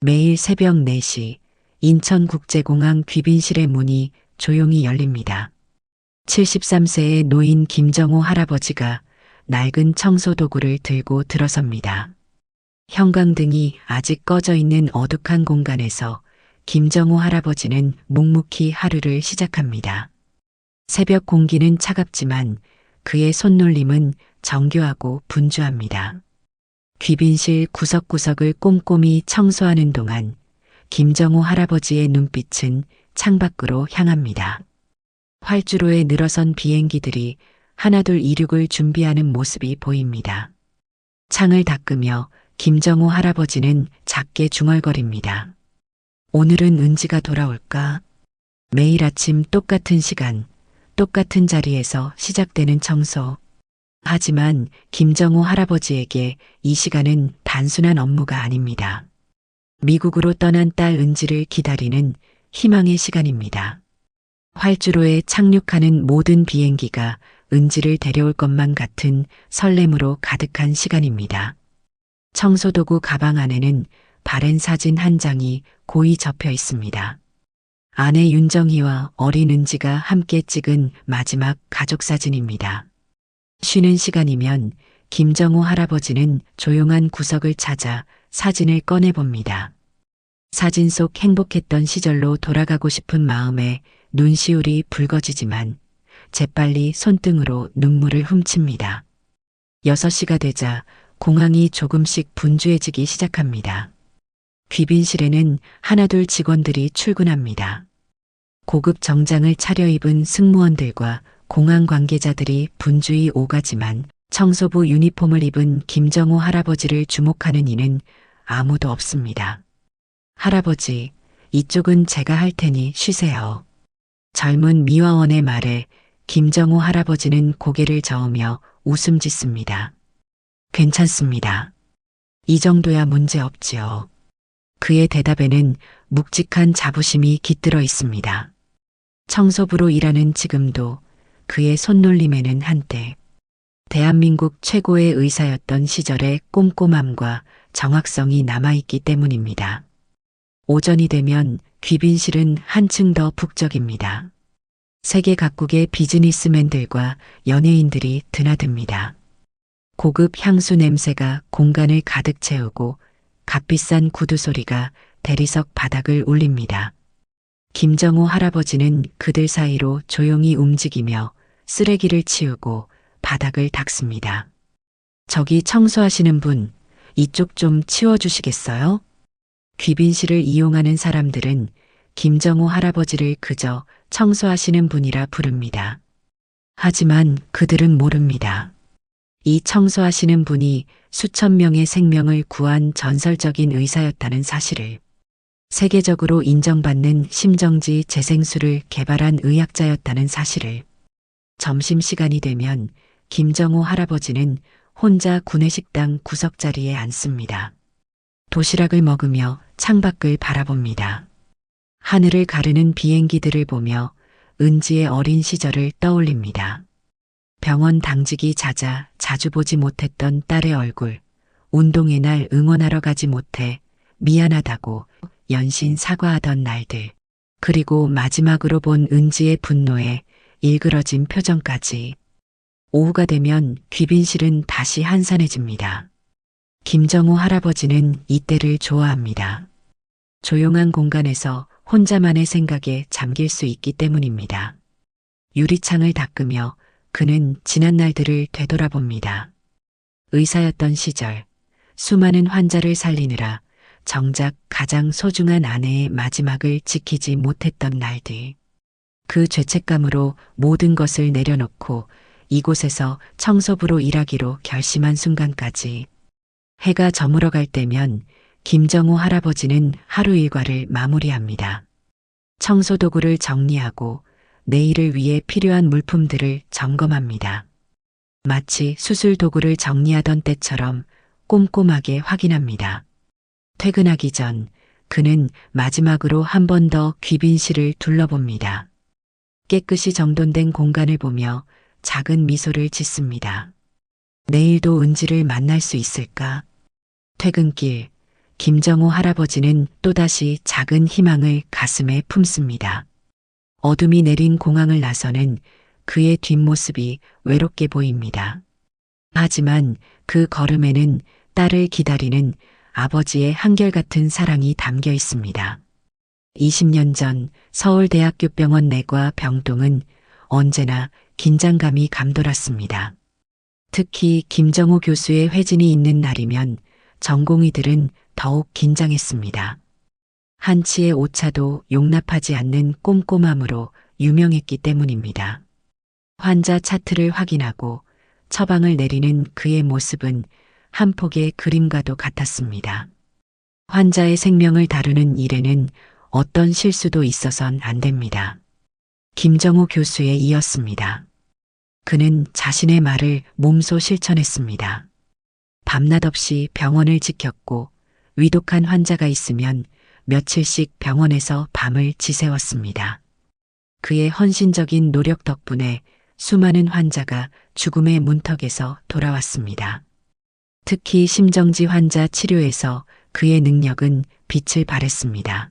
매일 새벽 4시 인천국제공항 귀빈실의 문이 조용히 열립니다. 73세의 노인 김정호 할아버지가 낡은 청소도구를 들고 들어섭니다. 형광등이 아직 꺼져 있는 어둑한 공간에서 김정호 할아버지는 묵묵히 하루를 시작합니다. 새벽 공기는 차갑지만 그의 손놀림은 정교하고 분주합니다. 귀빈실 구석구석을 꼼꼼히 청소하는 동안 김정호 할아버지의 눈빛은 창밖으로 향합니다. 활주로에 늘어선 비행기들이 하나둘 이륙을 준비하는 모습이 보입니다. 창을 닦으며 김정호 할아버지는 작게 중얼거립니다. 오늘은 은지가 돌아올까? 매일 아침 똑같은 시간, 똑같은 자리에서 시작되는 청소. 하지만 김정호 할아버지에게 이 시간은 단순한 업무가 아닙니다. 미국으로 떠난 딸 은지를 기다리는 희망의 시간입니다. 활주로에 착륙하는 모든 비행기가 은지를 데려올 것만 같은 설렘으로 가득한 시간입니다. 청소도구 가방 안에는 바랜 사진 한 장이 고이 접혀 있습니다. 아내 윤정희와 어린 은지가 함께 찍은 마지막 가족 사진입니다. 쉬는 시간이면 김정호 할아버지는 조용한 구석을 찾아 사진을 꺼내봅니다. 사진 속 행복했던 시절로 돌아가고 싶은 마음에 눈시울이 붉어지지만 재빨리 손등으로 눈물을 훔칩니다. 6시가 되자 공항이 조금씩 분주해지기 시작합니다. 귀빈실에는 하나둘 직원들이 출근합니다. 고급 정장을 차려입은 승무원들과 공항 관계자들이 분주히 오가지만 청소부 유니폼을 입은 김정호 할아버지를 주목하는 이는 아무도 없습니다. 할아버지, 이쪽은 제가 할 테니 쉬세요. 젊은 미화원의 말에 김정호 할아버지는 고개를 저으며 웃음 짓습니다. 괜찮습니다. 이 정도야 문제 없지요. 그의 대답에는 묵직한 자부심이 깃들어 있습니다. 청소부로 일하는 지금도 그의 손놀림에는 한때 대한민국 최고의 의사였던 시절의 꼼꼼함과 정확성이 남아있기 때문입니다. 오전이 되면 귀빈실은 한층 더 북적입니다. 세계 각국의 비즈니스맨들과 연예인들이 드나듭니다. 고급 향수 냄새가 공간을 가득 채우고 값비싼 구두 소리가 대리석 바닥을 울립니다. 김정호 할아버지는 그들 사이로 조용히 움직이며 쓰레기를 치우고 바닥을 닦습니다. 저기 청소하시는 분, 이쪽 좀 치워주시겠어요? 귀빈실을 이용하는 사람들은 김정호 할아버지를 그저 청소하시는 분이라 부릅니다. 하지만 그들은 모릅니다. 이 청소하시는 분이 수천 명의 생명을 구한 전설적인 의사였다는 사실을, 세계적으로 인정받는 심정지 재생술을 개발한 의학자였다는 사실을. 점심시간이 되면 김정호 할아버지는 혼자 구내식당 구석자리에 앉습니다. 도시락을 먹으며 창밖을 바라봅니다. 하늘을 가르는 비행기들을 보며 은지의 어린 시절을 떠올립니다. 병원 당직이 잦아 자주 보지 못했던 딸의 얼굴, 운동의 날 응원하러 가지 못해 미안하다고 연신 사과하던 날들, 그리고 마지막으로 본 은지의 분노에 일그러진 표정까지. 오후가 되면 귀빈실은 다시 한산해집니다. 김정호 할아버지는 이때를 좋아합니다. 조용한 공간에서 혼자만의 생각에 잠길 수 있기 때문입니다. 유리창을 닦으며 그는 지난 날들을 되돌아봅니다. 의사였던 시절, 수많은 환자를 살리느라 정작 가장 소중한 아내의 마지막을 지키지 못했던 날들. 그 죄책감으로 모든 것을 내려놓고 이곳에서 청소부로 일하기로 결심한 순간까지. 해가 저물어갈 때면 김정호 할아버지는 하루 일과를 마무리합니다. 청소도구를 정리하고 내일을 위해 필요한 물품들을 점검합니다. 마치 수술 도구를 정리하던 때처럼 꼼꼼하게 확인합니다. 퇴근하기 전 그는 마지막으로 한 번 더 귀빈실을 둘러봅니다. 깨끗이 정돈된 공간을 보며 작은 미소를 짓습니다. 내일도 은지를 만날 수 있을까? 퇴근길, 김정호 할아버지는 또다시 작은 희망을 가슴에 품습니다. 어둠이 내린 공항을 나서는 그의 뒷모습이 외롭게 보입니다. 하지만 그 걸음에는 딸을 기다리는 아버지의 한결같은 사랑이 담겨 있습니다. 20년 전 서울대학교병원 내과 병동은 언제나 긴장감이 감돌았습니다. 특히 김정호 교수의 회진이 있는 날이면 전공의들은 더욱 긴장했습니다. 한치의 오차도 용납하지 않는 꼼꼼함으로 유명했기 때문입니다. 환자 차트를 확인하고 처방을 내리는 그의 모습은 한 폭의 그림과도 같았습니다. 환자의 생명을 다루는 일에는 어떤 실수도 있어선 안 됩니다. 김정호 교수에 이었습니다. 그는 자신의 말을 몸소 실천했습니다. 밤낮 없이 병원을 지켰고 위독한 환자가 있으면 며칠씩 병원에서 밤을 지새웠습니다. 그의 헌신적인 노력 덕분에 수많은 환자가 죽음의 문턱에서 돌아왔습니다. 특히 심정지 환자 치료에서 그의 능력은 빛을 발했습니다.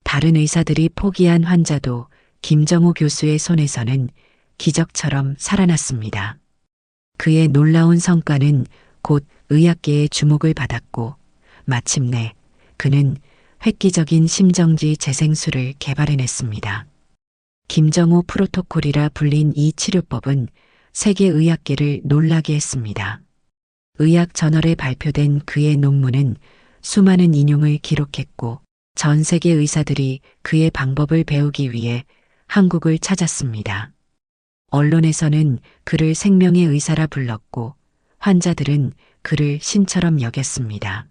다른 의사들이 포기한 환자도 김정호 교수의 손에서는 기적처럼 살아났습니다. 그의 놀라운 성과는 곧 의학계의 주목을 받았고 마침내 그는 획기적인 심정지 재생술을 개발해냈습니다. 김정호 프로토콜이라 불린 이 치료법은 세계 의학계를 놀라게 했습니다. 의학 저널에 발표된 그의 논문은 수많은 인용을 기록했고 전 세계 의사들이 그의 방법을 배우기 위해 한국을 찾았습니다. 언론에서는 그를 생명의 의사라 불렀고 환자들은 그를 신처럼 여겼습니다.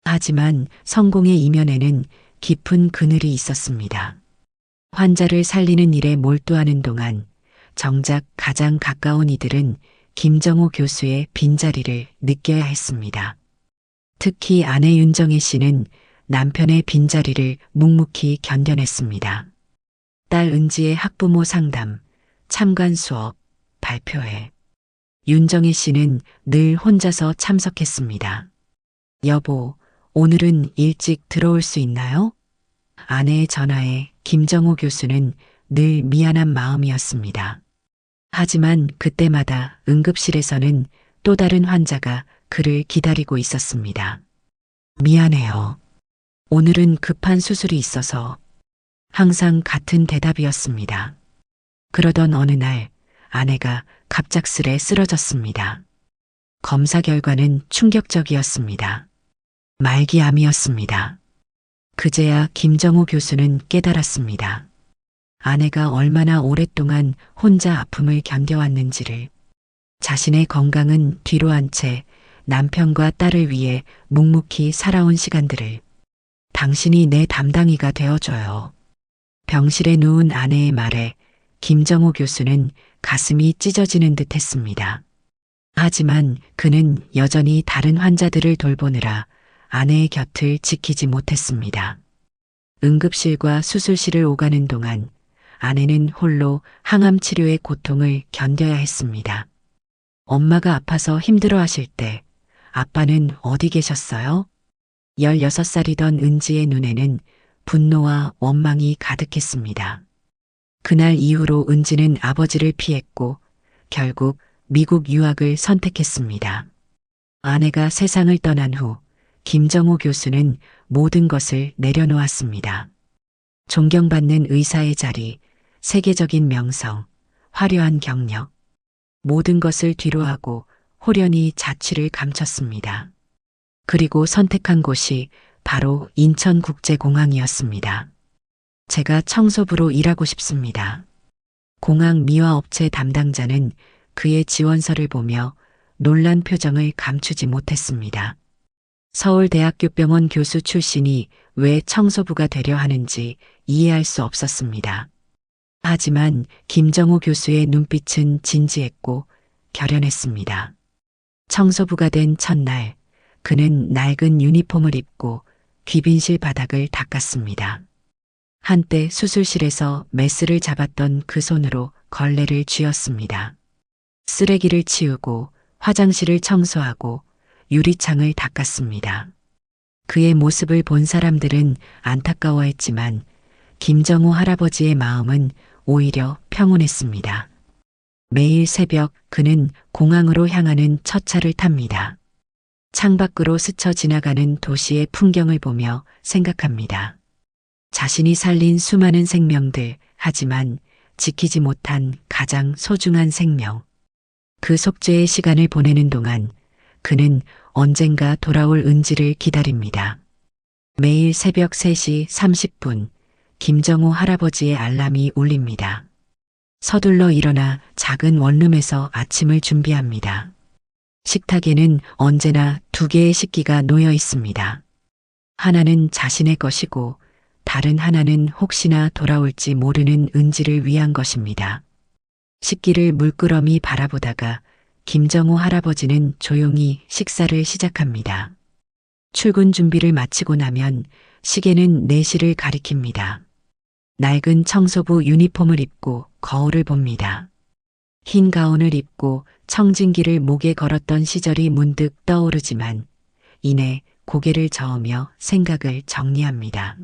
하지만 성공의 이면에는 깊은 그늘이 있었습니다. 환자를 살리는 일에 몰두하는 동안 정작 가장 가까운 이들은 김정호 교수의 빈자리를 느껴야 했습니다. 특히 아내 윤정혜 씨는 남편의 빈자리를 묵묵히 견뎌냈습니다. 딸 은지의 학부모 상담, 참관 수업, 발표회. 윤정혜 씨는 늘 혼자서 참석했습니다. 여보, 오늘은 일찍 들어올 수 있나요? 아내의 전화에 김정호 교수는 늘 미안한 마음이었습니다. 하지만 그때마다 응급실에서는 또 다른 환자가 그를 기다리고 있었습니다. 미안해요. 오늘은 급한 수술이 있어서. 항상 같은 대답이었습니다. 그러던 어느 날 아내가 갑작스레 쓰러졌습니다. 검사 결과는 충격적이었습니다. 말기암이었습니다. 그제야 김정호 교수는 깨달았습니다. 아내가 얼마나 오랫동안 혼자 아픔을 견뎌왔는지를. 자신의 건강은 뒤로 한 채 남편과 딸을 위해 묵묵히 살아온 시간들을. 당신이 내 담당이가 되어줘요. 병실에 누운 아내의 말에 김정호 교수는 가슴이 찢어지는 듯 했습니다. 하지만 그는 여전히 다른 환자들을 돌보느라 아내의 곁을 지키지 못했습니다. 응급실과 수술실을 오가는 동안 아내는 홀로 항암 치료의 고통을 견뎌야 했습니다. 엄마가 아파서 힘들어 하실 때 아빠는 어디 계셨어요? 16살이던 은지의 눈에는 분노와 원망이 가득했습니다. 그날 이후로 은지는 아버지를 피했고 결국 미국 유학을 선택했습니다. 아내가 세상을 떠난 후 김정호 교수는 모든 것을 내려놓았습니다. 존경받는 의사의 자리, 세계적인 명성, 화려한 경력, 모든 것을 뒤로하고 호련히 자취를 감췄습니다. 그리고 선택한 곳이 바로 인천국제공항이었습니다. 제가 청소부로 일하고 싶습니다. 공항 미화업체 담당자는 그의 지원서를 보며 놀란 표정을 감추지 못했습니다. 서울대학교병원 교수 출신이 왜 청소부가 되려 하는지 이해할 수 없었습니다. 하지만 김정호 교수의 눈빛은 진지했고 결연했습니다. 청소부가 된 첫날 그는 낡은 유니폼을 입고 귀빈실 바닥을 닦았습니다. 한때 수술실에서 메스를 잡았던 그 손으로 걸레를 쥐었습니다. 쓰레기를 치우고 화장실을 청소하고 유리창을 닦았습니다. 그의 모습을 본 사람들은 안타까워했지만 김정호 할아버지의 마음은 오히려 평온했습니다. 매일 새벽 그는 공항으로 향하는 첫 차를 탑니다. 창밖으로 스쳐 지나가는 도시의 풍경을 보며 생각합니다. 자신이 살린 수많은 생명들, 하지만 지키지 못한 가장 소중한 생명. 그 속죄의 시간을 보내는 동안 그는 언젠가 돌아올 은지를 기다립니다. 매일 새벽 3시 30분, 김정호 할아버지의 알람이 울립니다. 서둘러 일어나 작은 원룸에서 아침을 준비합니다. 식탁에는 언제나 2개의 식기가 놓여 있습니다. 하나는 자신의 것이고 다른 하나는 혹시나 돌아올지 모르는 은지를 위한 것입니다. 식기를 물끄러미 바라보다가 김정호 할아버지는 조용히 식사를 시작합니다. 출근 준비를 마치고 나면 시계는 4시를 가리킵니다. 낡은 청소부 유니폼을 입고 거울을 봅니다. 흰 가운을 입고 청진기를 목에 걸었던 시절이 문득 떠오르지만 이내 고개를 저으며 생각을 정리합니다.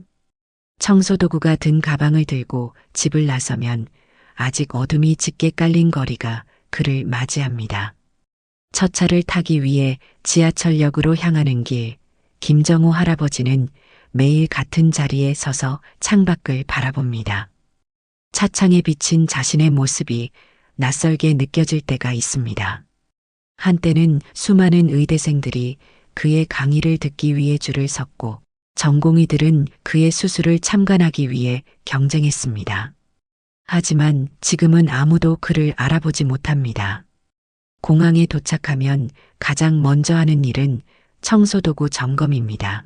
청소도구가 든 가방을 들고 집을 나서면 아직 어둠이 짙게 깔린 거리가 그를 맞이합니다. 첫 차를 타기 위해 지하철역으로 향하는 길, 김정호 할아버지는 매일 같은 자리에 서서 창밖을 바라봅니다. 차창에 비친 자신의 모습이 낯설게 느껴질 때가 있습니다. 한때는 수많은 의대생들이 그의 강의를 듣기 위해 줄을 섰고 전공의들은 그의 수술을 참관하기 위해 경쟁했습니다. 하지만 지금은 아무도 그를 알아보지 못합니다. 공항에 도착하면 가장 먼저 하는 일은 청소도구 점검입니다.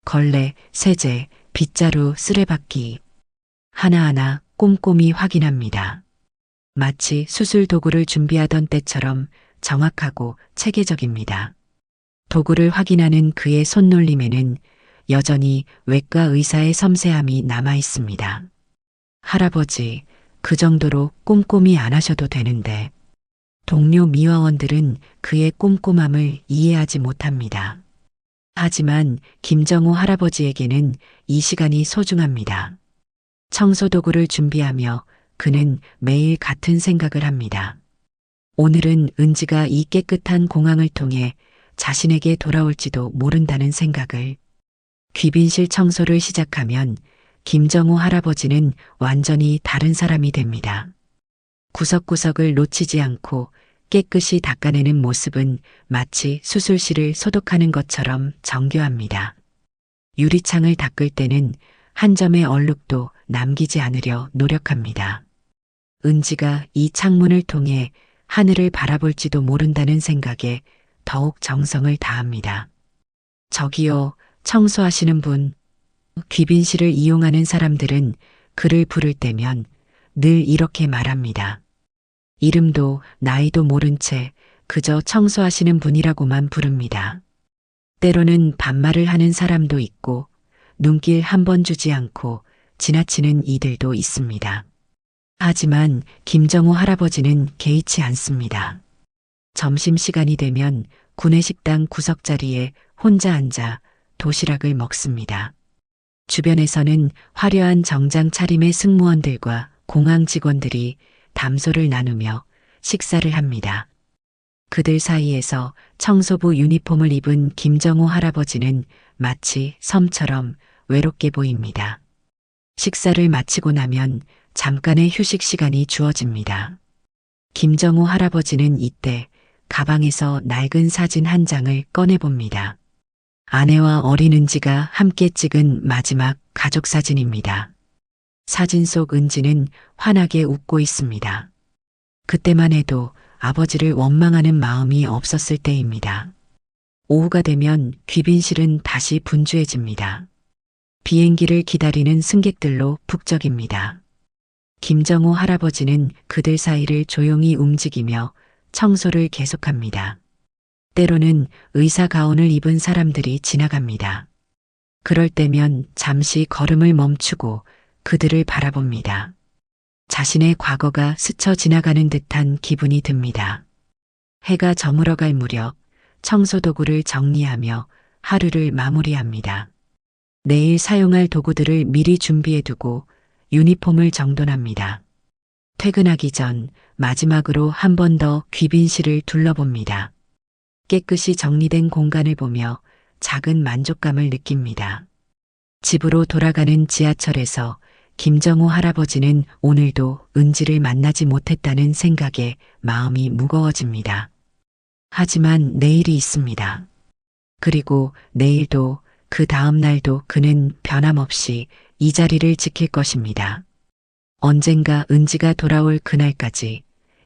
걸레, 세제, 빗자루, 쓰레받기 하나하나 꼼꼼히 확인합니다. 마치 수술 도구를 준비하던 때처럼 정확하고 체계적입니다. 도구를 확인하는 그의 손놀림에는 여전히 외과 의사의 섬세함이 남아 있습니다. 할아버지, 그 정도로 꼼꼼히 안 하셔도 되는데. 동료 미화원들은 그의 꼼꼼함을 이해하지 못합니다. 하지만 김정호 할아버지에게는 이 시간이 소중합니다. 청소도구를 준비하며 그는 매일 같은 생각을 합니다. 오늘은 은지가 이 깨끗한 공항을 통해 자신에게 돌아올지도 모른다는 생각을. 귀빈실 청소를 시작하면 김정호 할아버지는 완전히 다른 사람이 됩니다. 구석구석을 놓치지 않고 깨끗이 닦아내는 모습은 마치 수술실을 소독하는 것처럼 정교합니다. 유리창을 닦을 때는 한 점의 얼룩도 남기지 않으려 노력합니다. 은지가 이 창문을 통해 하늘을 바라볼지도 모른다는 생각에 더욱 정성을 다합니다. 저기요, 청소하시는 분. 귀빈실을 이용하는 사람들은 그를 부를 때면 늘 이렇게 말합니다. 이름도 나이도 모른 채 그저 청소하시는 분이라고만 부릅니다. 때로는 반말을 하는 사람도 있고 눈길 한 번 주지 않고 지나치는 이들도 있습니다. 하지만 김정호 할아버지는 개의치 않습니다. 점심시간이 되면 구내식당 구석자리에 혼자 앉아 도시락을 먹습니다. 주변에서는 화려한 정장 차림의 승무원들과 공항 직원들이 담소를 나누며 식사를 합니다. 그들 사이에서 청소부 유니폼을 입은 김정호 할아버지는 마치 섬처럼 외롭게 보입니다. 식사를 마치고 나면 잠깐의 휴식 시간이 주어집니다. 김정호 할아버지는 이때 가방에서 낡은 사진 한 장을 꺼내봅니다. 아내와 어린 은지가 함께 찍은 마지막 가족 사진입니다. 사진 속 은지는 환하게 웃고 있습니다. 그때만 해도 아버지를 원망하는 마음이 없었을 때입니다. 오후가 되면 귀빈실은 다시 분주해집니다. 비행기를 기다리는 승객들로 북적입니다. 김정호 할아버지는 그들 사이를 조용히 움직이며 청소를 계속합니다. 때로는 의사 가운을 입은 사람들이 지나갑니다. 그럴 때면 잠시 걸음을 멈추고 그들을 바라봅니다. 자신의 과거가 스쳐 지나가는 듯한 기분이 듭니다. 해가 저물어갈 무렵 청소도구를 정리하며 하루를 마무리합니다. 내일 사용할 도구들을 미리 준비해두고 유니폼을 정돈합니다. 퇴근하기 전 마지막으로 한 번 더 귀빈실을 둘러봅니다. 깨끗이 정리된 공간을 보며 작은 만족감을 느낍니다. 집으로 돌아가는 지하철에서 김정호 할아버지는 오늘도 은지를 만나지 못했다는 생각에 마음이 무거워집니다. 하지만 내일이 있습니다. 그리고 내일도 그 다음 날도 그는 변함없이 이 자리를 지킬 것입니다. 언젠가 은지가 돌아올 그날까지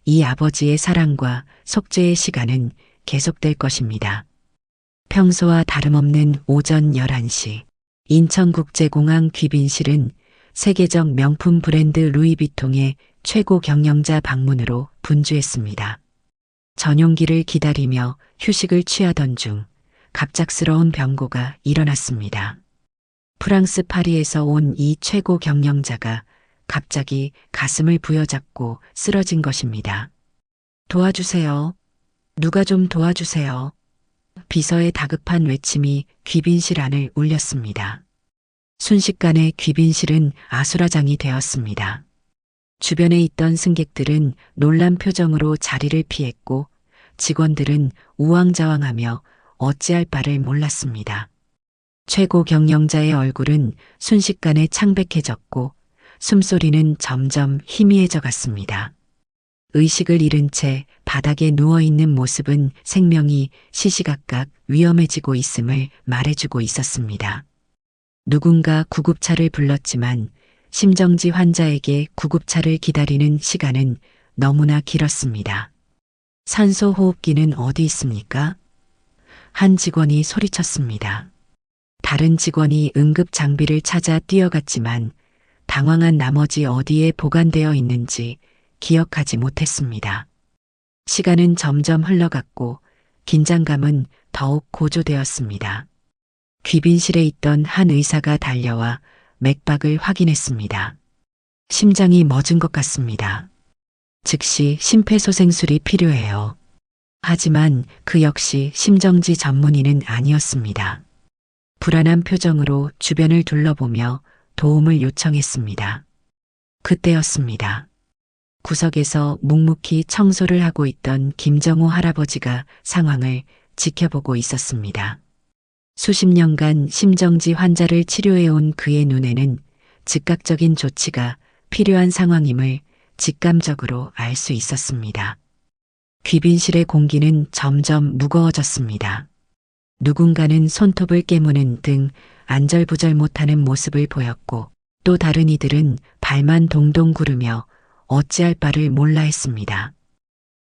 이 아버지의 사랑과 속죄의 시간은 계속될 것입니다. 평소와 다름없는 오전 11시 인천국제공항 귀빈실은 세계적 명품 브랜드 루이비통의 최고 경영자 방문으로 분주했습니다. 전용기를 기다리며 휴식을 취하던 중 갑작스러운 병고가 일어났습니다. 프랑스 파리에서 온 이 최고 경영자가 갑자기 가슴을 부여잡고 쓰러진 것입니다. 도와주세요. 누가 좀 도와주세요. 비서의 다급한 외침이 귀빈실 안을 울렸습니다. 순식간에 귀빈실은 아수라장이 되었습니다. 주변에 있던 승객들은 놀란 표정으로 자리를 피했고 직원들은 우왕좌왕하며 어찌할 바를 몰랐습니다. 최고 경영자의 얼굴은 순식간에 창백해졌고 숨소리는 점점 희미해져 갔습니다. 의식을 잃은 채 바닥에 누워있는 모습은 생명이 시시각각 위험해지고 있음을 말해주고 있었습니다. 누군가 구급차를 불렀지만 심정지 환자에게 구급차를 기다리는 시간은 너무나 길었습니다. 산소 호흡기는 어디 있습니까? 한 직원이 소리쳤습니다. 다른 직원이 응급 장비를 찾아 뛰어갔지만 당황한 나머지 어디에 보관되어 있는지 기억하지 못했습니다. 시간은 점점 흘러갔고 긴장감은 더욱 고조되었습니다. 귀빈실에 있던 한 의사가 달려와 맥박을 확인했습니다. 심장이 멎은 것 같습니다. 즉시 심폐소생술이 필요해요. 하지만 그 역시 심정지 전문의는 아니었습니다. 불안한 표정으로 주변을 둘러보며 도움을 요청했습니다. 그때였습니다. 구석에서 묵묵히 청소를 하고 있던 김정호 할아버지가 상황을 지켜보고 있었습니다. 수십 년간 심정지 환자를 치료해온 그의 눈에는 즉각적인 조치가 필요한 상황임을 직감적으로 알 수 있었습니다. 귀빈실의 공기는 점점 무거워졌습니다. 누군가는 손톱을 깨무는 등 안절부절 못하는 모습을 보였고 또 다른 이들은 발만 동동 구르며 어찌할 바를 몰라 했습니다.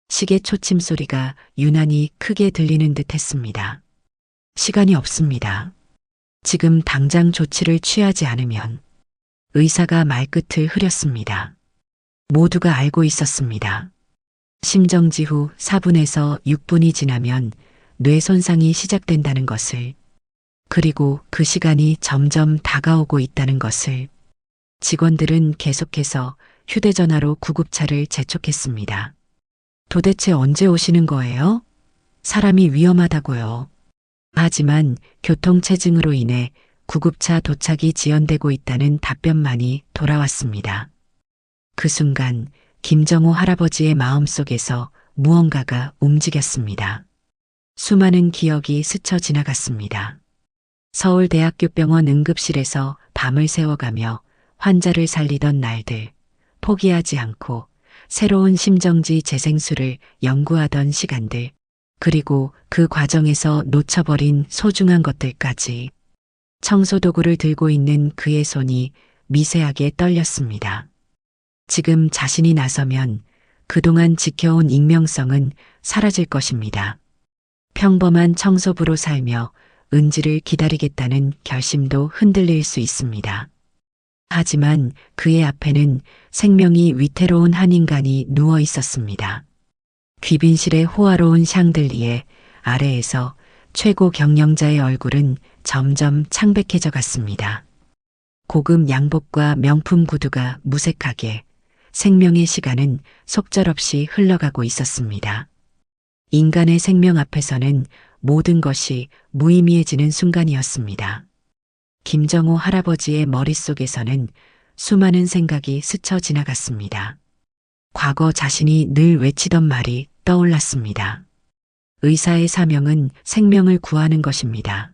시계 초침 소리가 유난히 크게 들리는 듯 했습니다. 시간이 없습니다. 지금 당장 조치를 취하지 않으면 의사가 말끝을 흐렸습니다. 모두가 알고 있었습니다. 심정지 후 4분에서 6분이 지나면 뇌 손상이 시작된다는 것을, 그리고 그 시간이 점점 다가오고 있다는 것을. 직원들은 계속해서 휴대전화로 구급차를 재촉했습니다. 도대체 언제 오시는 거예요? 사람이 위험하다고요. 하지만 교통체증으로 인해 구급차 도착이 지연되고 있다는 답변만이 돌아왔습니다. 그 순간 김정호 할아버지의 마음속에서 무언가가 움직였습니다. 수많은 기억이 스쳐 지나갔습니다. 서울대학교병원 응급실에서 밤을 새워가며 환자를 살리던 날들, 포기하지 않고 새로운 심정지 재생술을 연구하던 시간들, 그리고 그 과정에서 놓쳐버린 소중한 것들까지. 청소도구를 들고 있는 그의 손이 미세하게 떨렸습니다. 지금 자신이 나서면 그동안 지켜온 익명성은 사라질 것입니다. 평범한 청소부로 살며 은지를 기다리겠다는 결심도 흔들릴 수 있습니다. 하지만 그의 앞에는 생명이 위태로운 한 인간이 누워 있었습니다. 귀빈실의 호화로운 샹들리에 아래에서 최고 경영자의 얼굴은 점점 창백해져 갔습니다. 고급 양복과 명품 구두가 무색하게 생명의 시간은 속절없이 흘러가고 있었습니다. 인간의 생명 앞에서는 모든 것이 무의미해지는 순간이었습니다. 김정호 할아버지의 머릿속에서는 수많은 생각이 스쳐 지나갔습니다. 과거 자신이 늘 외치던 말이 떠올랐습니다. 의사의 사명은 생명을 구하는 것입니다.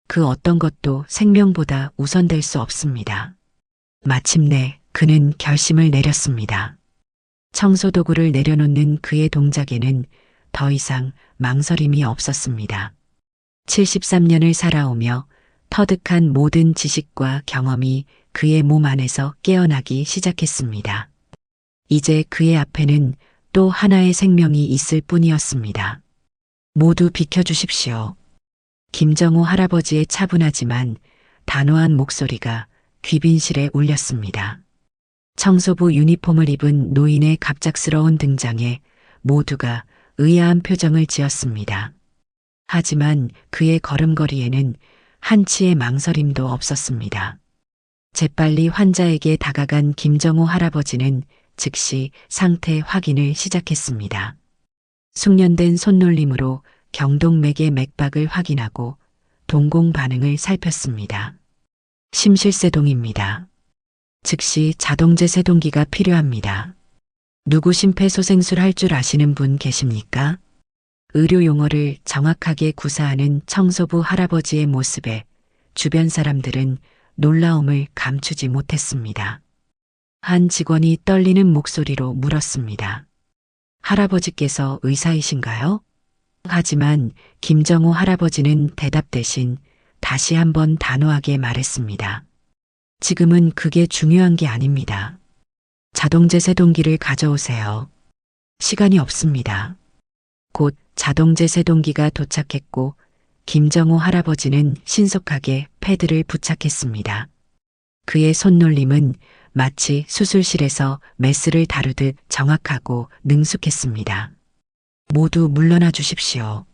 그 어떤 것도 생명보다 우선될 수 없습니다. 마침내 그는 결심을 내렸습니다. 청소도구를 내려놓는 그의 동작에는 더 이상 망설임이 없었습니다. 73년을 살아오며 터득한 모든 지식과 경험이 그의 몸 안에서 깨어나기 시작했습니다. 이제 그의 앞에는 또 하나의 생명이 있을 뿐이었습니다. 모두 비켜주십시오. 김정호 할아버지의 차분하지만 단호한 목소리가 귀빈실에 울렸습니다. 청소부 유니폼을 입은 노인의 갑작스러운 등장에 모두가 의아한 표정을 지었습니다. 하지만 그의 걸음걸이에는 한치의 망설임도 없었습니다. 재빨리 환자에게 다가간 김정호 할아버지는 즉시 상태 확인을 시작했습니다. 숙련된 손놀림으로 경동맥의 맥박을 확인하고 동공 반응을 살폈습니다. 심실세동입니다. 즉시 자동제 세동기가 필요합니다. 누구 심폐소생술 할 줄 아시는 분 계십니까? 의료 용어를 정확하게 구사하는 청소부 할아버지의 모습에 주변 사람들은 놀라움을 감추지 못했습니다. 한 직원이 떨리는 목소리로 물었습니다. 할아버지께서 의사이신가요? 하지만 김정호 할아버지는 대답 대신 다시 한번 단호하게 말했습니다. 지금은 그게 중요한 게 아닙니다. 자동제 세동기를 가져오세요. 시간이 없습니다. 곧 자동제 세동기가 도착했고 김정호 할아버지는 신속하게 패드를 부착했습니다. 그의 손놀림은 마치 수술실에서 메스를 다루듯 정확하고 능숙했습니다. 모두 물러나 주십시오.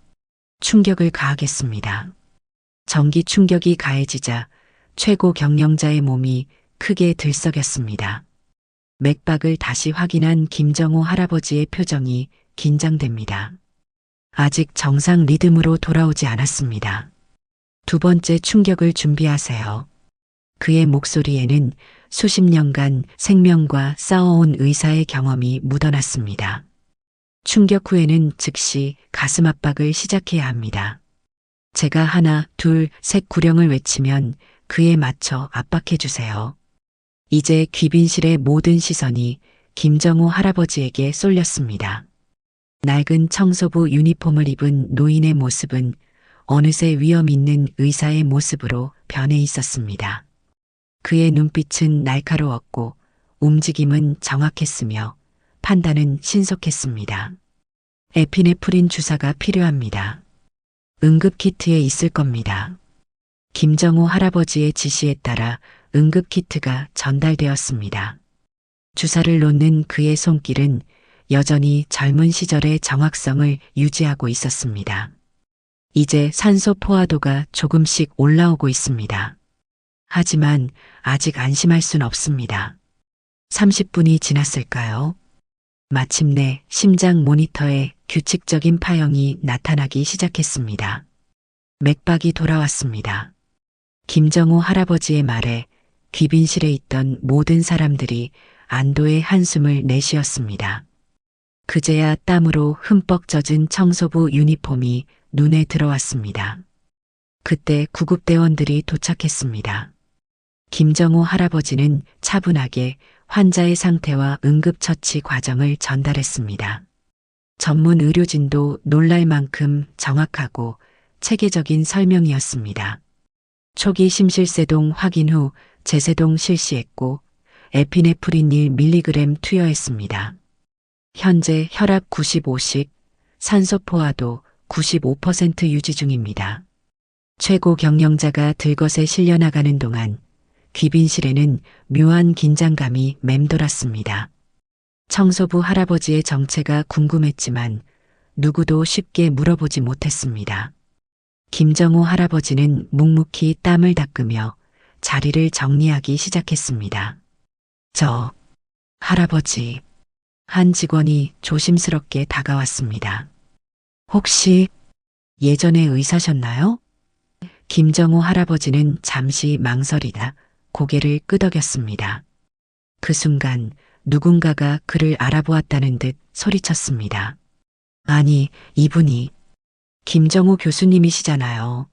충격을 가하겠습니다. 전기 충격이 가해지자 최고 경영자의 몸이 크게 들썩였습니다. 맥박을 다시 확인한 김정호 할아버지의 표정이 긴장됩니다. 아직 정상 리듬으로 돌아오지 않았습니다. 두 번째 충격을 준비하세요. 그의 목소리에는 수십 년간 생명과 싸워온 의사의 경험이 묻어났습니다. 충격 후에는 즉시 가슴 압박을 시작해야 합니다. 제가 하나, 둘, 셋 구령을 외치면 그에 맞춰 압박해 주세요. 이제 귀빈실의 모든 시선이 김정호 할아버지에게 쏠렸습니다. 낡은 청소부 유니폼을 입은 노인의 모습은 어느새 위험 있는 의사의 모습으로 변해 있었습니다. 그의 눈빛은 날카로웠고 움직임은 정확했으며 판단은 신속했습니다. 에피네프린 주사가 필요합니다. 응급키트에 있을 겁니다. 김정호 할아버지의 지시에 따라 응급키트가 전달되었습니다. 주사를 놓는 그의 손길은 여전히 젊은 시절의 정확성을 유지하고 있었습니다. 이제 산소 포화도가 조금씩 올라오고 있습니다. 하지만 아직 안심할 순 없습니다. 30분이 지났을까요? 마침내 심장 모니터에 규칙적인 파형이 나타나기 시작했습니다. 맥박이 돌아왔습니다. 김정호 할아버지의 말에 귀빈실에 있던 모든 사람들이 안도의 한숨을 내쉬었습니다. 그제야 땀으로 흠뻑 젖은 청소부 유니폼이 눈에 들어왔습니다. 그때 구급대원들이 도착했습니다. 김정호 할아버지는 차분하게 환자의 상태와 응급처치 과정을 전달했습니다. 전문 의료진도 놀랄 만큼 정확하고 체계적인 설명이었습니다. 초기 심실세동 확인 후 재세동 실시했고 에피네프린 1mg 투여했습니다. 현재 혈압 95씩, 산소 포화도 95% 유지 중입니다. 최고 경영자가 들것에 실려나가는 동안 귀빈실에는 묘한 긴장감이 맴돌았습니다. 청소부 할아버지의 정체가 궁금했지만 누구도 쉽게 물어보지 못했습니다. 김정호 할아버지는 묵묵히 땀을 닦으며 자리를 정리하기 시작했습니다. 할아버지. 한 직원이 조심스럽게 다가왔습니다. 혹시 예전에 의사셨나요? 김정호 할아버지는 잠시 망설이다 고개를 끄덕였습니다. 그 순간 누군가가 그를 알아보았다는 듯 소리쳤습니다. 아니, 이분이 김정호 교수님이시잖아요.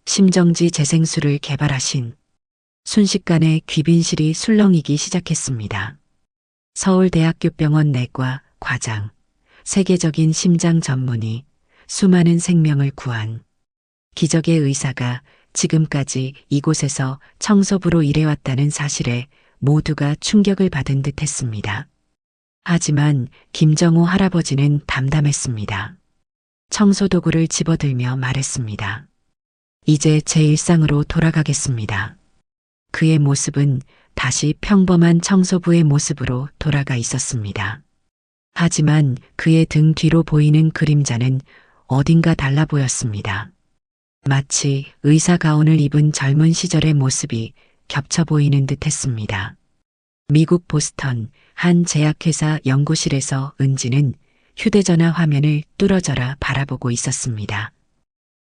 심정지 재생술을 개발하신. 순식간에 귀빈실이 술렁이기 시작했습니다. 서울대학교 병원 내과 과장, 세계적인 심장 전문의, 수많은 생명을 구한 기적의 의사가 지금까지 이곳에서 청소부로 일해왔다는 사실에 모두가 충격을 받은 듯 했습니다. 하지만 김정호 할아버지는 담담했습니다. 청소도구를 집어들며 말했습니다. 이제 제 일상으로 돌아가겠습니다. 그의 모습은 다시 평범한 청소부의 모습으로 돌아가 있었습니다. 하지만 그의 등 뒤로 보이는 그림자는 어딘가 달라 보였습니다. 마치 의사 가운을 입은 젊은 시절의 모습이 겹쳐 보이는 듯 했습니다. 미국 보스턴 한 제약회사 연구실에서 은지는 휴대전화 화면을 뚫어져라 바라보고 있었습니다.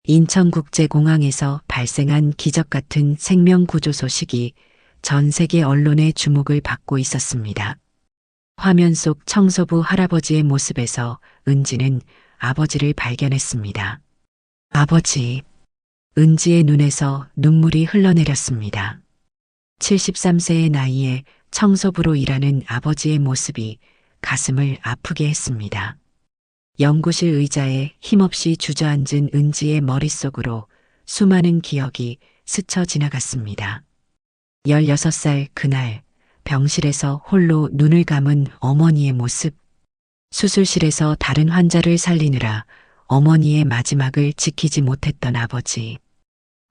인천국제공항에서 발생한 기적 같은 생명구조 소식이 전 세계 언론의 주목을 받고 있었습니다. 화면 속 청소부 할아버지의 모습에서 은지는 아버지를 발견했습니다. 아버지. 은지의 눈에서 눈물이 흘러내렸습니다. 73세의 나이에 청소부로 일하는 아버지의 모습이 가슴을 아프게 했습니다. 연구실 의자에 힘없이 주저앉은 은지의 머릿속으로 수많은 기억이 스쳐 지나갔습니다. 16살 그날 병실에서 홀로 눈을 감은 어머니의 모습, 수술실에서 다른 환자를 살리느라 어머니의 마지막을 지키지 못했던 아버지,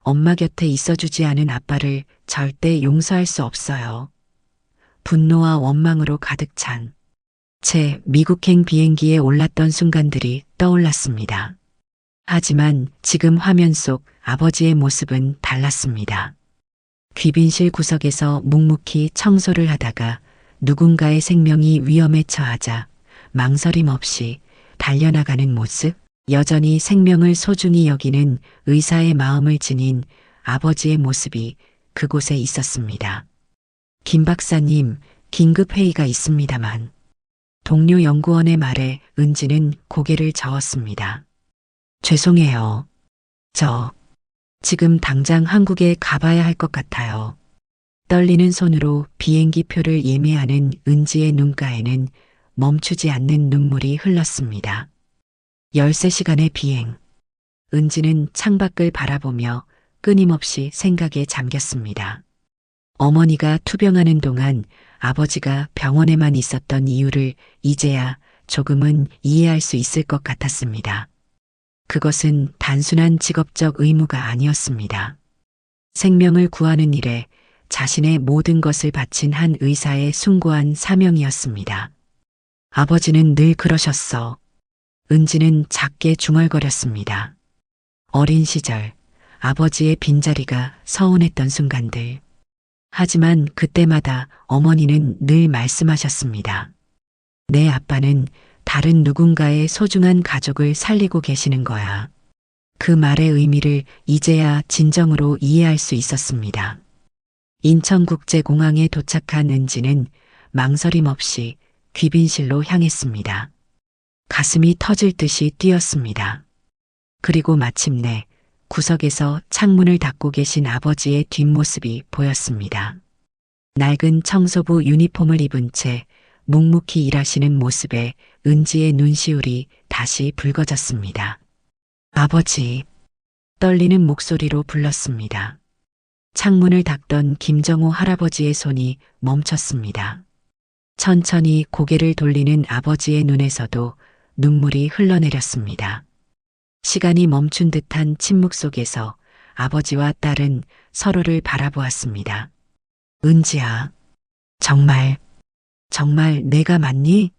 엄마 곁에 있어주지 않은 아빠를 절대 용서할 수 없어요. 분노와 원망으로 가득 찬 제 미국행 비행기에 올랐던 순간들이 떠올랐습니다. 하지만 지금 화면 속 아버지의 모습은 달랐습니다. 귀빈실 구석에서 묵묵히 청소를 하다가 누군가의 생명이 위험에 처하자 망설임 없이 달려나가는 모습, 여전히 생명을 소중히 여기는 의사의 마음을 지닌 아버지의 모습이 그곳에 있었습니다. 김 박사님, 긴급 회의가 있습니다만. 동료 연구원의 말에 은지는 고개를 저었습니다. 죄송해요. 저 지금 당장 한국에 가봐야 할 것 같아요. 떨리는 손으로 비행기 표를 예매하는 은지의 눈가에는 멈추지 않는 눈물이 흘렀습니다. 13시간의 비행. 은지는 창밖을 바라보며 끊임없이 생각에 잠겼습니다. 어머니가 투병하는 동안 아버지가 병원에만 있었던 이유를 이제야 조금은 이해할 수 있을 것 같았습니다. 그것은 단순한 직업적 의무가 아니었습니다. 생명을 구하는 일에 자신의 모든 것을 바친 한 의사의 숭고한 사명이었습니다. 아버지는 늘 그러셨어. 은지는 작게 중얼거렸습니다. 어린 시절 아버지의 빈자리가 서운했던 순간들. 하지만 그때마다 어머니는 늘 말씀하셨습니다. 내 아빠는 다른 누군가의 소중한 가족을 살리고 계시는 거야. 그 말의 의미를 이제야 진정으로 이해할 수 있었습니다. 인천국제공항에 도착한 은지는 망설임 없이 귀빈실로 향했습니다. 가슴이 터질 듯이 뛰었습니다. 그리고 마침내 구석에서 창문을 닫고 계신 아버지의 뒷모습이 보였습니다. 낡은 청소부 유니폼을 입은 채 묵묵히 일하시는 모습에 은지의 눈시울이 다시 붉어졌습니다. 아버지, 떨리는 목소리로 불렀습니다. 창문을 닫던 김정호 할아버지의 손이 멈췄습니다. 천천히 고개를 돌리는 아버지의 눈에서도 눈물이 흘러내렸습니다. 시간이 멈춘 듯한 침묵 속에서 아버지와 딸은 서로를 바라보았습니다. 은지야, 정말 내가 맞니?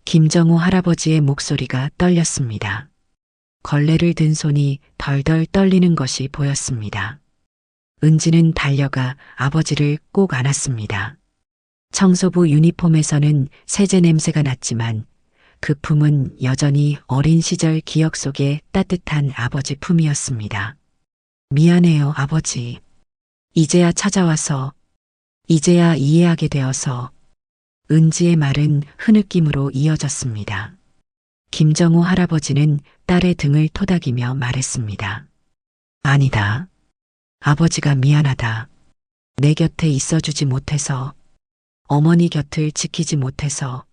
김정호 할아버지의 목소리가 떨렸습니다. 걸레를 든 손이 덜덜 떨리는 것이 보였습니다. 은지는 달려가 아버지를 꼭 안았습니다. 청소부 유니폼에서는 세제 냄새가 났지만 그 품은 여전히 어린 시절 기억 속의 따뜻한 아버지 품이었습니다. 미안해요, 아버지. 이제야 찾아와서, 이제야 이해하게 되어서. 은지의 말은 흐느낌으로 이어졌습니다. 김정호 할아버지는 딸의 등을 토닥이며 말했습니다. 아니다. 아버지가 미안하다. 내 곁에 있어주지 못해서, 어머니 곁을 지키지 못해서.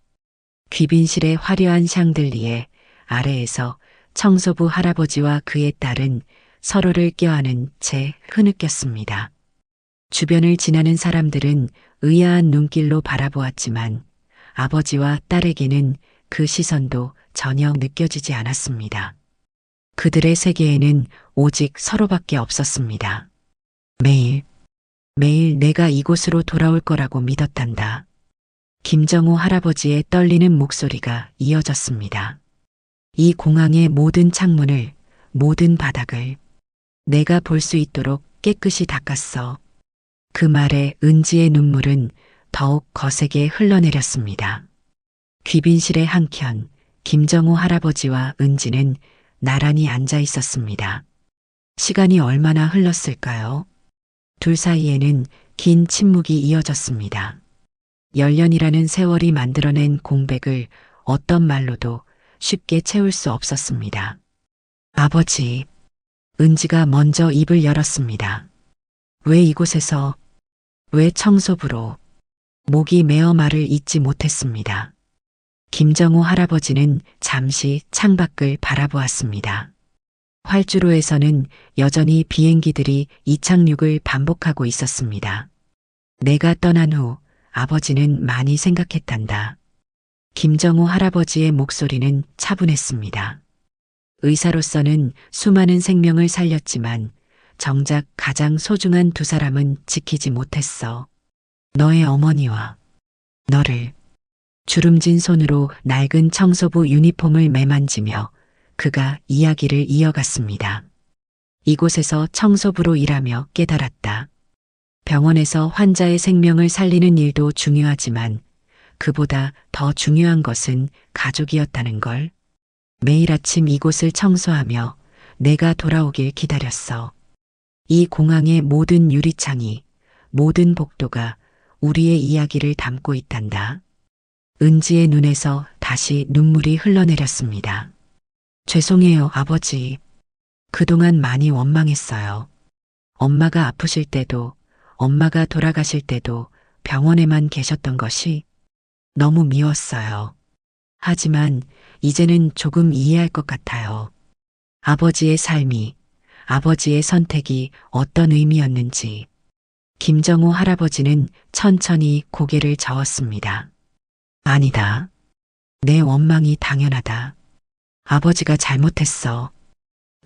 귀빈실의 화려한 샹들리에 아래에서 청소부 할아버지와 그의 딸은 서로를 껴안은 채 흐느꼈습니다. 주변을 지나는 사람들은 의아한 눈길로 바라보았지만 아버지와 딸에게는 그 시선도 전혀 느껴지지 않았습니다. 그들의 세계에는 오직 서로밖에 없었습니다. 매일 내가 이곳으로 돌아올 거라고 믿었단다. 김정호 할아버지의 떨리는 목소리가 이어졌습니다. 이 공항의 모든 창문을, 모든 바닥을 내가 볼 수 있도록 깨끗이 닦았어. 그 말에 은지의 눈물은 더욱 거세게 흘러내렸습니다. 귀빈실의 한켠 김정호 할아버지와 은지는 나란히 앉아 있었습니다. 시간이 얼마나 흘렀을까요? 둘 사이에는 긴 침묵이 이어졌습니다. 10년이라는 세월이 만들어낸 공백을 어떤 말로도 쉽게 채울 수 없었습니다. 아버지, 은지가 먼저 입을 열었습니다. 왜 이곳에서, 왜 청소부로, 목이 메어 말을 잇지 못했습니다. 김정호 할아버지는 잠시 창밖을 바라보았습니다. 활주로에서는 여전히 비행기들이 이착륙을 반복하고 있었습니다. 내가 떠난 후 아버지는 많이 생각했단다. 김정호 할아버지의 목소리는 차분했습니다. 의사로서는 수많은 생명을 살렸지만 정작 가장 소중한 두 사람은 지키지 못했어. 너의 어머니와 너를. 주름진 손으로 낡은 청소부 유니폼을 매만지며 그가 이야기를 이어갔습니다. 이곳에서 청소부로 일하며 깨달았다. 병원에서 환자의 생명을 살리는 일도 중요하지만 그보다 더 중요한 것은 가족이었다는 걸. 매일 아침 이곳을 청소하며 내가 돌아오길 기다렸어. 이 공항의 모든 유리창이, 모든 복도가 우리의 이야기를 담고 있단다. 은지의 눈에서 다시 눈물이 흘러내렸습니다. 죄송해요, 아버지. 그동안 많이 원망했어요. 엄마가 아프실 때도, 엄마가 돌아가실 때도 병원에만 계셨던 것이 너무 미웠어요. 하지만 이제는 조금 이해할 것 같아요. 아버지의 삶이, 아버지의 선택이 어떤 의미였는지. 김정호 할아버지는 천천히 고개를 저었습니다. 아니다. 내 원망이 당연하다. 아버지가 잘못했어.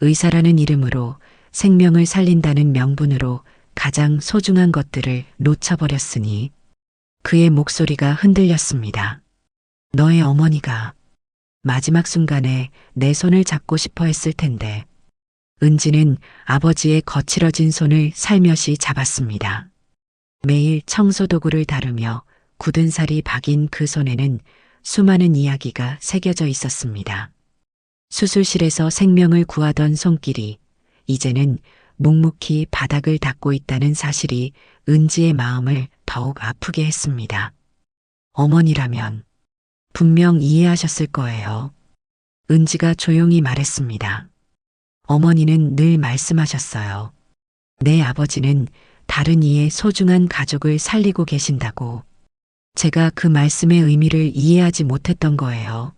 의사라는 이름으로, 생명을 살린다는 명분으로 가장 소중한 것들을 놓쳐버렸으니. 그의 목소리가 흔들렸습니다. 너의 어머니가 마지막 순간에 내 손을 잡고 싶어 했을 텐데. 은지는 아버지의 거칠어진 손을 살며시 잡았습니다. 매일 청소도구를 다루며 굳은 살이 박인 그 손에는 수많은 이야기가 새겨져 있었습니다. 수술실에서 생명을 구하던 손길이 이제는 묵묵히 바닥을 닦고 있다는 사실이 은지의 마음을 더욱 아프게 했습니다. 어머니라면 분명 이해하셨을 거예요. 은지가 조용히 말했습니다. 어머니는 늘 말씀하셨어요. 내 아버지는 다른 이의 소중한 가족을 살리고 계신다고. 제가 그 말씀의 의미를 이해하지 못했던 거예요.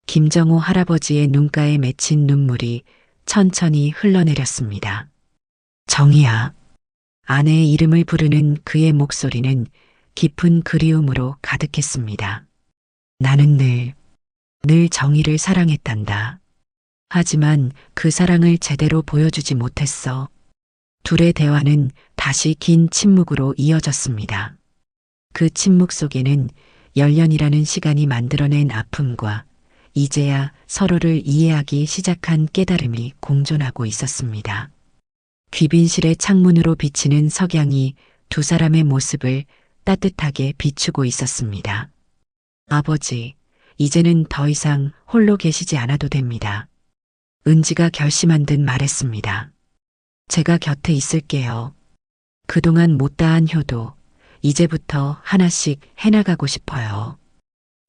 김정호 할아버지의 눈가에 맺힌 눈물이 천천히 흘러내렸습니다. 정희야. 아내의 이름을 부르는 그의 목소리는 깊은 그리움으로 가득했습니다. 나는 늘 정희를 사랑했단다. 하지만 그 사랑을 제대로 보여주지 못했어. 둘의 대화는 다시 긴 침묵으로 이어졌습니다. 그 침묵 속에는 10년이라는 시간이 만들어낸 아픔과 이제야 서로를 이해하기 시작한 깨달음이 공존하고 있었습니다. 귀빈실의 창문으로 비치는 석양이 두 사람의 모습을 따뜻하게 비추고 있었습니다. 아버지, 이제는 더 이상 홀로 계시지 않아도 됩니다. 은지가 결심한 듯 말했습니다. 제가 곁에 있을게요. 그동안 못다한 효도 이제부터 하나씩 해나가고 싶어요.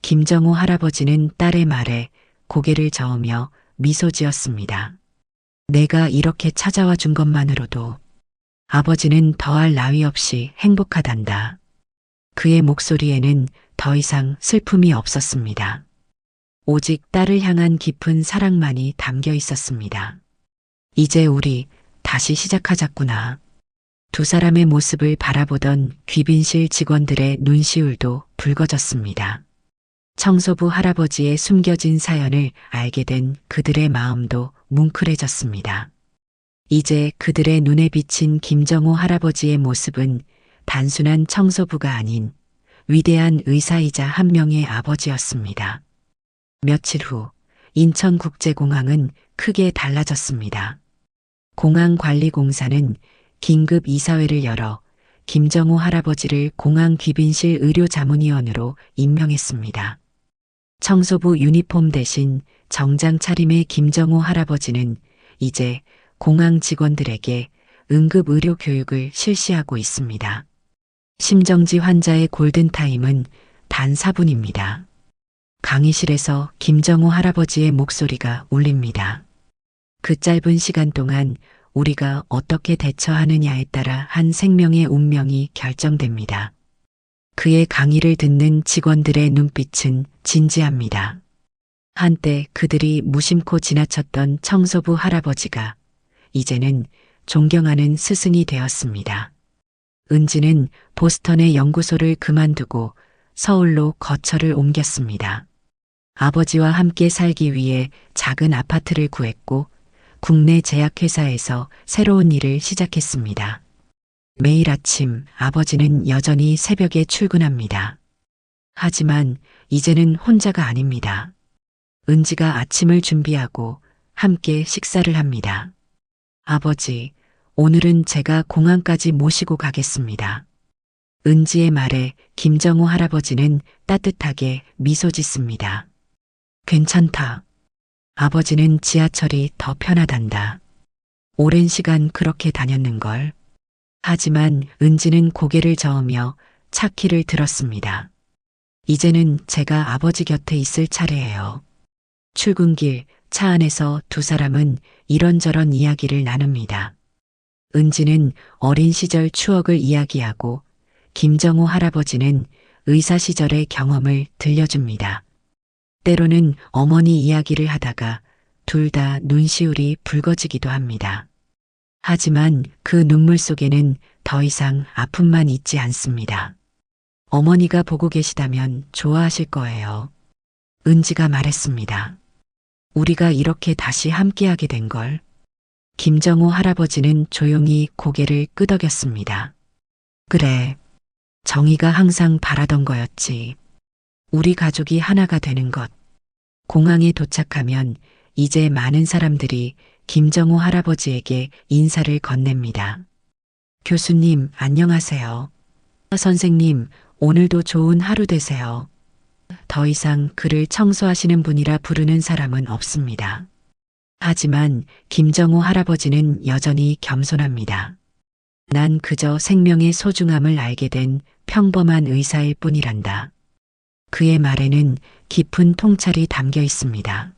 김정호 할아버지는 딸의 말에 고개를 저으며 미소 지었습니다. 내가 이렇게 찾아와 준 것만으로도 아버지는 더할 나위 없이 행복하단다. 그의 목소리에는 더 이상 슬픔이 없었습니다. 오직 딸을 향한 깊은 사랑만이 담겨 있었습니다. 이제 우리 다시 시작하자꾸나. 두 사람의 모습을 바라보던 귀빈실 직원들의 눈시울도 붉어졌습니다. 청소부 할아버지의 숨겨진 사연을 알게 된 그들의 마음도 뭉클해졌습니다. 이제 그들의 눈에 비친 김정호 할아버지의 모습은 단순한 청소부가 아닌 위대한 의사이자 한 명의 아버지였습니다. 며칠 후 인천국제공항은 크게 달라졌습니다. 공항관리공사는 긴급 이사회를 열어 김정호 할아버지를 공항 귀빈실 의료자문위원으로 임명했습니다. 청소부 유니폼 대신 정장 차림의 김정호 할아버지는 이제 공항 직원들에게 응급 의료 교육을 실시하고 있습니다. 심정지 환자의 골든타임은 단 4분입니다. 강의실에서 김정호 할아버지의 목소리가 울립니다. 그 짧은 시간 동안 우리가 어떻게 대처하느냐에 따라 한 생명의 운명이 결정됩니다. 그의 강의를 듣는 직원들의 눈빛은 진지합니다. 한때 그들이 무심코 지나쳤던 청소부 할아버지가 이제는 존경하는 스승이 되었습니다. 은지는 보스턴의 연구소를 그만두고 서울로 거처를 옮겼습니다. 아버지와 함께 살기 위해 작은 아파트를 구했고 국내 제약회사에서 새로운 일을 시작했습니다. 매일 아침 아버지는 여전히 새벽에 출근합니다. 하지만 이제는 혼자가 아닙니다. 은지가 아침을 준비하고 함께 식사를 합니다. 아버지, 오늘은 제가 공항까지 모시고 가겠습니다. 은지의 말에 김정호 할아버지는 따뜻하게 미소 짓습니다. 괜찮다. 아버지는 지하철이 더 편하단다. 오랜 시간 그렇게 다녔는걸. 하지만 은지는 고개를 저으며 차 키를 들었습니다. 이제는 제가 아버지 곁에 있을 차례예요. 출근길 차 안에서 두 사람은 이런저런 이야기를 나눕니다. 은지는 어린 시절 추억을 이야기하고 김정호 할아버지는 의사 시절의 경험을 들려줍니다. 때로는 어머니 이야기를 하다가 둘 다 눈시울이 붉어지기도 합니다. 하지만 그 눈물 속에는 더 이상 아픔만 있지 않습니다. 어머니가 보고 계시다면 좋아하실 거예요. 은지가 말했습니다. 우리가 이렇게 다시 함께하게 된 걸. 김정호 할아버지는 조용히 고개를 끄덕였습니다. 그래, 정의가 항상 바라던 거였지. 우리 가족이 하나가 되는 것. 공항에 도착하면 이제 많은 사람들이 김정호 할아버지에게 인사를 건넵니다. 교수님, 안녕하세요. 선생님, 오늘도 좋은 하루 되세요. 더 이상 그를 청소하시는 분이라 부르는 사람은 없습니다. 하지만 김정호 할아버지는 여전히 겸손합니다. 난 그저 생명의 소중함을 알게 된 평범한 의사일 뿐이란다. 그의 말에는 깊은 통찰이 담겨 있습니다.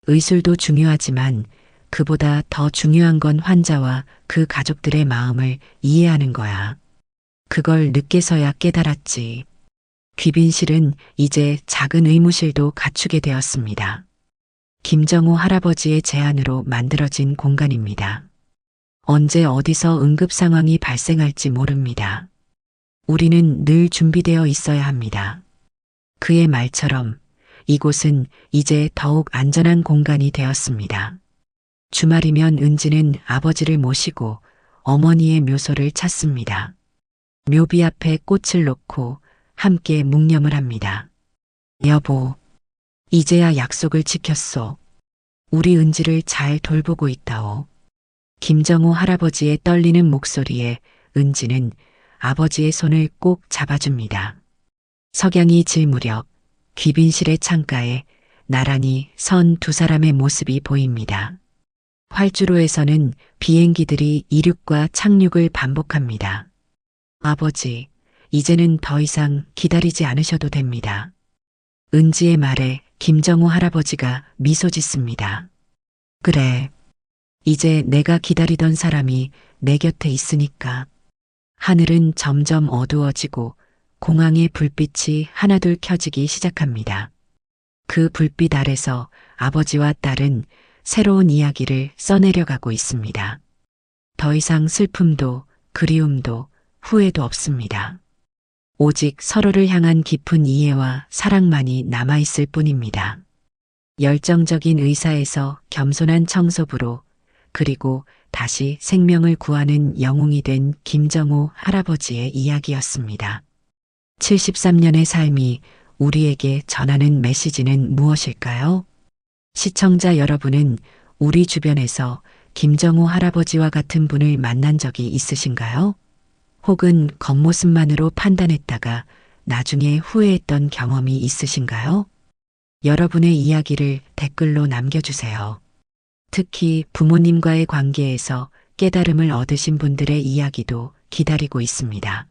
의술도 중요하지만 그보다 더 중요한 건 환자와 그 가족들의 마음을 이해하는 거야. 그걸 늦게서야 깨달았지. 귀빈실은 이제 작은 의무실도 갖추게 되었습니다. 김정호 할아버지의 제안으로 만들어진 공간입니다. 언제 어디서 응급 상황이 발생할지 모릅니다. 우리는 늘 준비되어 있어야 합니다. 그의 말처럼 이곳은 이제 더욱 안전한 공간이 되었습니다. 주말이면 은지는 아버지를 모시고 어머니의 묘소를 찾습니다. 묘비 앞에 꽃을 놓고 함께 묵념을 합니다. 여보, 이제야 약속을 지켰소. 우리 은지를 잘 돌보고 있다오. 김정호 할아버지의 떨리는 목소리에 은지는 아버지의 손을 꼭 잡아줍니다. 석양이 질 무렵 귀빈실의 창가에 나란히 선 두 사람의 모습이 보입니다. 활주로에서는 비행기들이 이륙과 착륙을 반복합니다. 아버지, 이제는 더 이상 기다리지 않으셔도 됩니다. 은지의 말에 김정호 할아버지가 미소 짓습니다. 그래. 이제 내가 기다리던 사람이 내 곁에 있으니까. 하늘은 점점 어두워지고 공항의 불빛이 하나둘 켜지기 시작합니다. 그 불빛 아래서 아버지와 딸은 새로운 이야기를 써내려가고 있습니다. 더 이상 슬픔도 그리움도 후회도 없습니다. 오직 서로를 향한 깊은 이해와 사랑만이 남아있을 뿐입니다. 열정적인 의사에서 겸손한 청소부로 그리고 다시 생명을 구하는 영웅이 된 김정호 할아버지의 이야기였습니다. 73년의 삶이 우리에게 전하는 메시지는 무엇일까요? 시청자 여러분은 우리 주변에서 김정호 할아버지와 같은 분을 만난 적이 있으신가요? 혹은 겉모습만으로 판단했다가 나중에 후회했던 경험이 있으신가요? 여러분의 이야기를 댓글로 남겨주세요. 특히 부모님과의 관계에서 깨달음을 얻으신 분들의 이야기도 기다리고 있습니다.